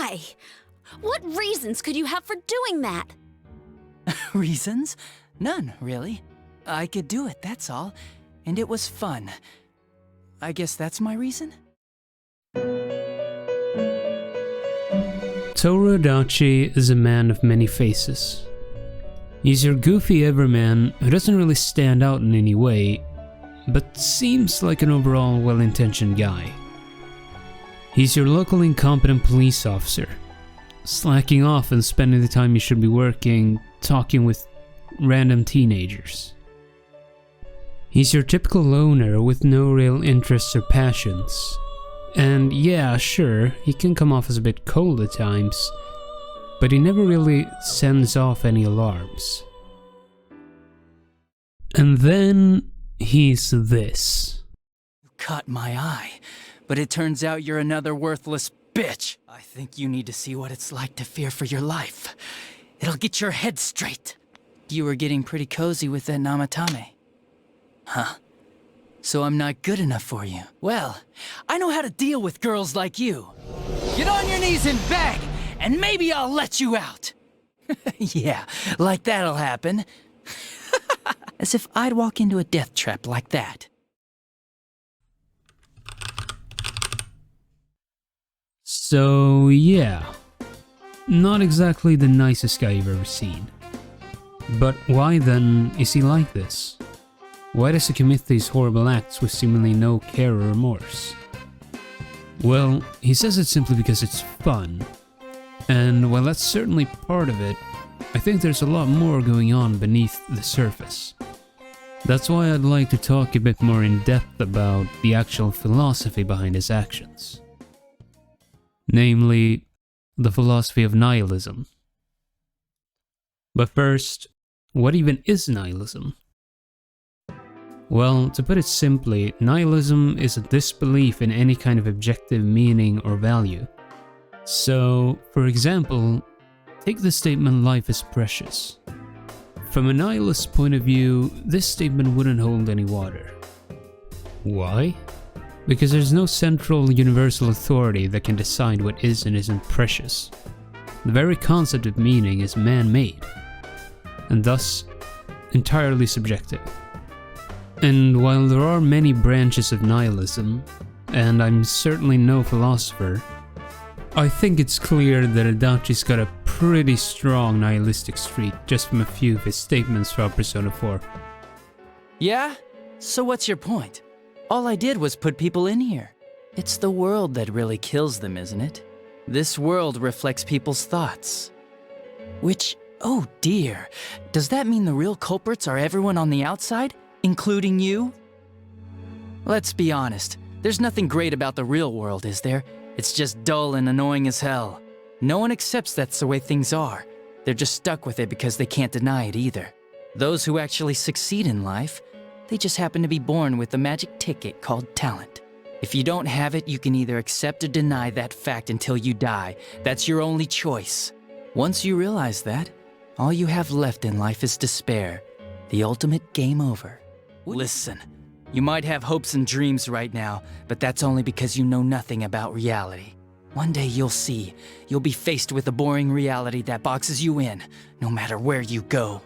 Why? What reasons could you have for doing that? Reasons? None, really. I could do it, that's all. And it was fun. I guess that's my reason? Toru Adachi is a man of many faces. He's your goofy everyman who doesn't really stand out in any way, but seems like an overall well-intentioned guy. He's your local incompetent police officer, slacking off and spending the time he should be working, talking with random teenagers. He's your typical loner with no real interests or passions. And yeah, sure, he can come off as a bit cold at times, but he never really sends off any alarms. And then he's this. You caught my eye, but it turns out you're another worthless bitch. I think you need to see what it's like to fear for your life. It'll get your head straight. You were getting pretty cozy with that Namatame. Huh? So I'm not good enough for you. Well, I know how to deal with girls like you. Get on your knees and beg, and maybe I'll let you out. Yeah, like that'll happen. As if I'd walk into a death trap like that. So yeah, not exactly the nicest guy you've ever seen. But why then is he like this? Why does he commit these horrible acts with seemingly no care or remorse? Well, he says it's simply because it's fun. And while that's certainly part of it, I think there's a lot more going on beneath the surface. That's why I'd like to talk a bit more in depth about the actual philosophy behind his actions. Namely, the philosophy of nihilism. But first, what even is nihilism? Well, to put it simply, nihilism is a disbelief in any kind of objective meaning or value. So, for example, take the statement "life is precious." From a nihilist point of view, this statement wouldn't hold any water. Why? Because there's no central universal authority that can decide what is and isn't precious. The very concept of meaning is man-made, and thus entirely subjective. And while there are many branches of nihilism, and I'm certainly no philosopher, I think it's clear that Adachi's got a pretty strong nihilistic streak just from a few of his statements throughout Persona 4. Yeah? So what's your point? All I did was put people in here. It's the world that really kills them, isn't it? This world reflects people's thoughts. Which, oh dear, does that mean the real culprits are everyone on the outside? Including you? Let's be honest, there's nothing great about the real world, is there? It's just dull and annoying as hell. No one accepts that's the way things are. They're just stuck with it because they can't deny it either. Those who actually succeed in life, they just happen to be born with a magic ticket called talent. If you don't have it, you can either accept or deny that fact until you die. That's your only choice. Once you realize that, all you have left in life is despair. The ultimate game over. Listen, you might have hopes and dreams right now, but that's only because you know nothing about reality. One day you'll see, you'll be faced with a boring reality that boxes you in, no matter where you go.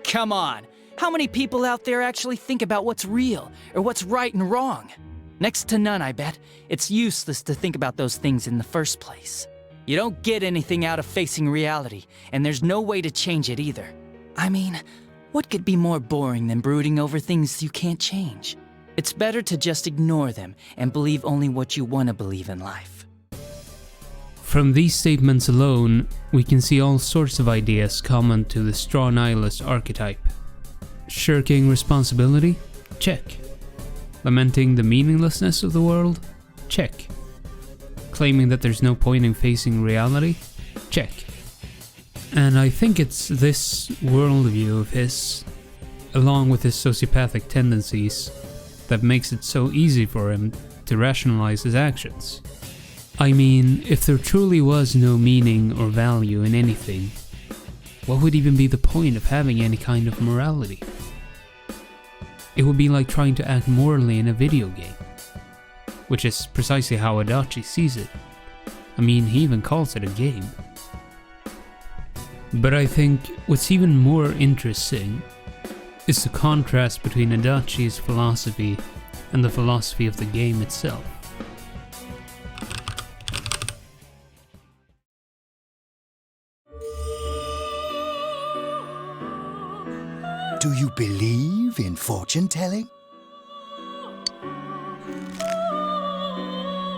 Come on, how many people out there actually think about what's real, or what's right and wrong? Next to none, I bet. It's useless to think about those things in the first place. You don't get anything out of facing reality, and there's no way to change it either. I mean, what could be more boring than brooding over things you can't change? It's better to just ignore them and believe only what you want to believe in life. From these statements alone, we can see all sorts of ideas common to the straw nihilist archetype. Shirking responsibility? Check. Lamenting the meaninglessness of the world? Check. Claiming that there's no point in facing reality? Check. And I think it's this worldview of his, along with his sociopathic tendencies, that makes it so easy for him to rationalize his actions. I mean, if there truly was no meaning or value in anything, what would even be the point of having any kind of morality? It would be like trying to act morally in a video game, which is precisely how Adachi sees it. I mean, he even calls it a game. But I think what's even more interesting is the contrast between Adachi's philosophy and the philosophy of the game itself. Do you believe in fortune telling?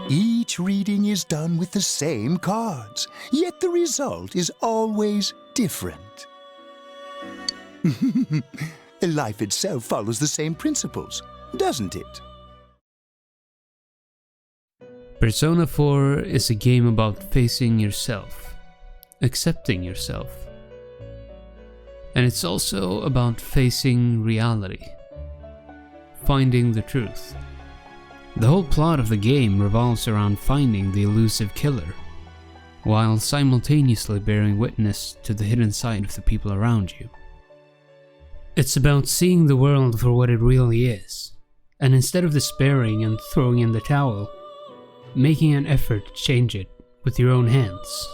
Each reading is done with the same cards, yet the result is always different. Life itself follows the same principles, doesn't it? Persona 4 is a game about facing yourself, accepting yourself. And it's also about facing reality, finding the truth. The whole plot of the game revolves around finding the elusive killer, while simultaneously bearing witness to the hidden side of the people around you. It's about seeing the world for what it really is, and instead of despairing and throwing in the towel, making an effort to change it with your own hands,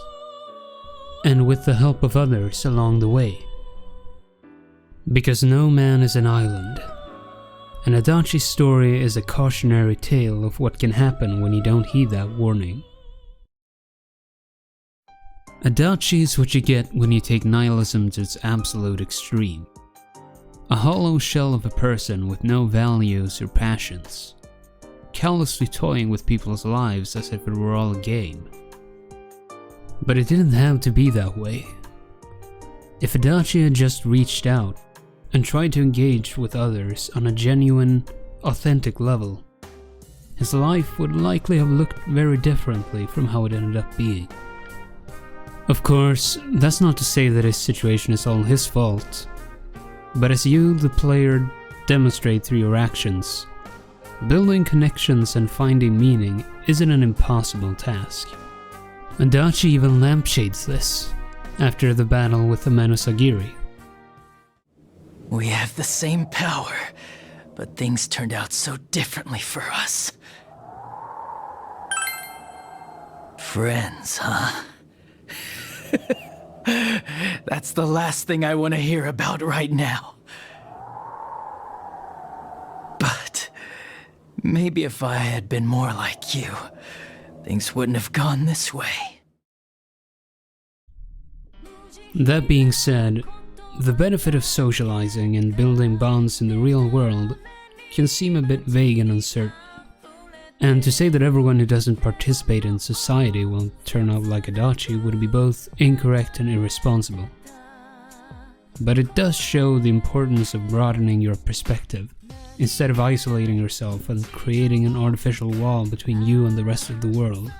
and with the help of others along the way. Because no man is an island, and Adachi's story is a cautionary tale of what can happen when you don't heed that warning. Adachi is what you get when you take nihilism to its absolute extreme. A hollow shell of a person with no values or passions, callously toying with people's lives as if it were all a game. But it didn't have to be that way. If Adachi had just reached out and tried to engage with others on a genuine, authentic level, his life would likely have looked very differently from how it ended up being. Of course, that's not to say that his situation is all his fault, but as you, the player, demonstrate through your actions, building connections and finding meaning isn't an impossible task. Adachi even lampshades this after the battle with the Manusagiri. We have the same power, but things turned out so differently for us. Friends, huh? That's the last thing I want to hear about right now. But maybe if I had been more like you, things wouldn't have gone this way. That being said, the benefit of socializing and building bonds in the real world can seem a bit vague and uncertain. And to say that everyone who doesn't participate in society will turn out like Adachi would be both incorrect and irresponsible. But it does show the importance of broadening your perspective, instead of isolating yourself and creating an artificial wall between you and the rest of the world.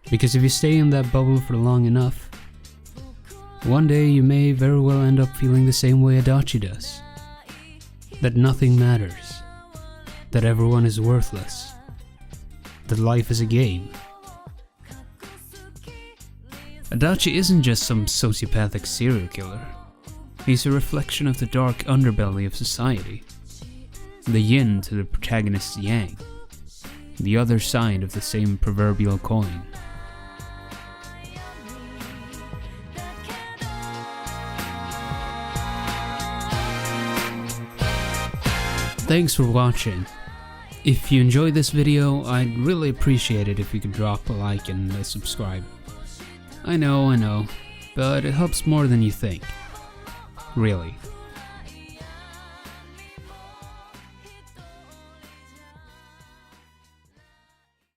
Because if you stay in that bubble for long enough, one day you may very well end up feeling the same way Adachi does. That nothing matters. That everyone is worthless. That life is a game. Adachi isn't just some sociopathic serial killer. He's a reflection of the dark underbelly of society. The yin to the protagonist's yang. The other side of the same proverbial coin. Thanks for watching. If you enjoyed this video, I'd really appreciate it if you could drop a like and a subscribe. I know, but it helps more than you think. Really.